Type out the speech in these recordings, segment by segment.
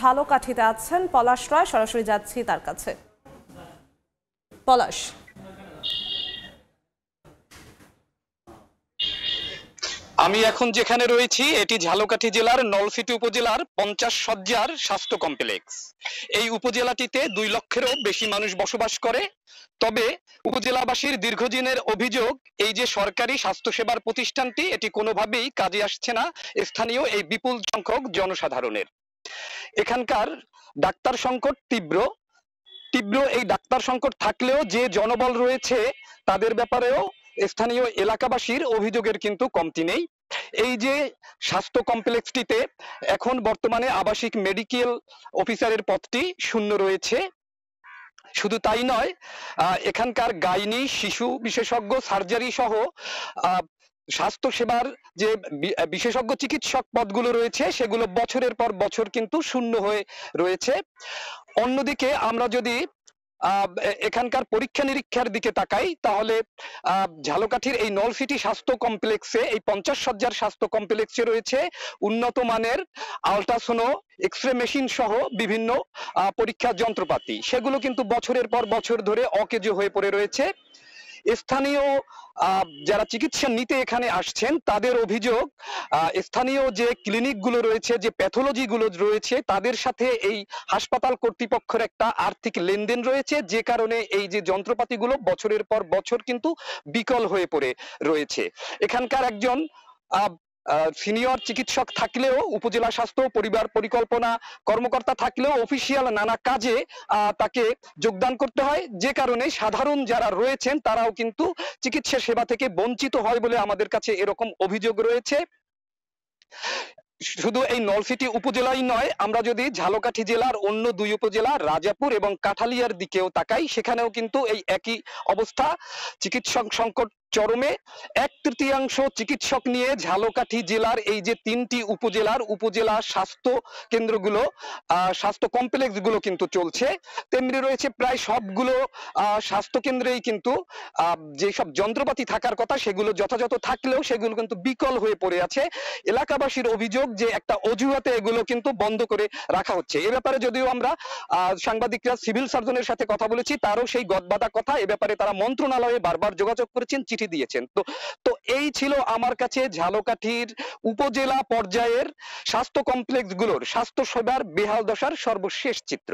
ঝালকাঠিতে আছেন পলাশ রায়, সরাসরি যাচ্ছি তার কাছে। পলাশ, আমি এখন যেখানে রয়েছি এটি ঝালকাঠি জেলার নলছিটি উপজেলার 50 শয্যার স্বাস্থ্য কমপ্লেক্স। এই উপজেলাটিতে 2 লক্ষেরও বেশি মানুষ বসবাস করে। তবে উপজেলাবাসীর দীর্ঘদিনের অভিযোগ, এই যে সরকারি স্বাস্থ্যসেবার প্রতিষ্ঠানটি এটি কোনোভাবেই কাজে আসছে না স্থানীয় এই বিপুল সংখ্যক জনসাধারণের। এখানকার ডাক্তার সংকট তীব্র। এই ডাক্তার সংকট থাকলেও যে জনবল রয়েছে তাদের ব্যাপারেও স্থানীয় এলাকাবাসীর অভিযোগের কিন্তু কমতি নেই। এই যে স্বাস্থ্য কমপ্লেক্সটিতে এখন বর্তমানে আবাসিক মেডিকেল অফিসারের পদটি শূন্য রয়েছে। শুধু তাই নয়, এখানকার গাইনি, শিশু বিশেষজ্ঞ, সার্জারি সহ স্বাস্থ্য সেবার যে বিশেষজ্ঞ চিকিৎসক পদগুলো রয়েছে সেগুলো বছরের পর বছর কিন্তু শূন্য হয়ে রয়েছে। অন্যদিকে আমরা যদি এখানকার পরীক্ষা নিরীক্ষার দিকে তাকাই তাহলে ঝালকাঠির এই নলছিটি স্বাস্থ্য কমপ্লেক্সে, এই 50 শয্যার স্বাস্থ্য কমপ্লেক্সে রয়েছে উন্নত মানের আল্ট্রাসোনো, এক্সরে মেশিন সহ বিভিন্ন পরীক্ষার যন্ত্রপাতি। সেগুলো কিন্তু বছরের পর বছর ধরে অকেজো হয়ে পড়ে রয়েছে। স্থানীয় যারা চিকিৎসা নিতে এখানে আসছেন তাদের অভিযোগ, স্থানীয় যে ক্লিনিকগুলো রয়েছে, যে প্যাথোলজি গুলো রয়েছে, তাদের সাথে এই হাসপাতাল কর্তৃপক্ষের একটা আর্থিক লেনদেন রয়েছে, যে কারণে এই যে যন্ত্রপাতিগুলো বছরের পর বছর কিন্তু বিকল হয়ে পড়ে রয়েছে। এখানকার একজন সিনিয়র চিকিৎসক থাকলেও, উপজেলা স্বাস্থ্য পরিবার পরিকল্পনা কর্মকর্তা থাকলেও অফিসিয়াল নানা কাজে তাকে যোগদান করতে হয়, যে কারণে সাধারণ যারা রয়েছেন তারাও কিন্তু চিকিৎসা সেবা থেকে বঞ্চিত হয় বলে আমাদের কাছে এরকম অভিযোগ রয়েছে। শুধু এই নলছিটি উপজেলাই নয়, আমরা যদি ঝালকাঠি জেলার অন্য 2 উপজেলা রাজাপুর এবং কাঠালিয়ার দিকেও তাকাই, সেখানেও কিন্তু এই একই অবস্থা। চিকিৎসক সংকট চরমে। 1/3 চিকিৎসক নিয়ে ঝালকাঠি জেলার এই যে 3টি উপজেলার উপজেলা স্বাস্থ্য কেন্দ্রগুলো, স্বাস্থ্য কমপ্লেক্স গুলো কিন্তু চলছে। তেমনি রয়েছে প্রায় সবগুলো স্বাস্থ্য কেন্দ্রেই কিন্তু যেসব যন্ত্রপাতি থাকার কথা সেগুলো যথাযথ থাকলেও সেগুলো কিন্তু বিকল হয়ে পড়ে আছে। এলাকাবাসীর অভিযোগ যে একটা অজুহাতে এগুলো কিন্তু বন্ধ করে রাখা হচ্ছে। এ ব্যাপারে যদিও আমরা সাংবাদিকরা সিভিল সার্জনের সাথে কথা বলেছি, তারও সেই গদবাঁধা কথা। এ ব্যাপারে তারা মন্ত্রণালয়ে বারবার যোগাযোগ করেছেন, চিঠি দিয়েছেন। তো এই ছিল আমার কাছে ঝালকাঠির উপজেলা পর্যায়ের স্বাস্থ্য কমপ্লেক্স গুলোর স্বাস্থ্য সেবার বেহাল দশার সর্বশেষ চিত্র।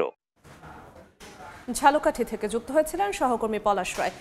ঝালকাঠি থেকে যুক্ত হয়েছিলেন সহকর্মী পলাশ রায়।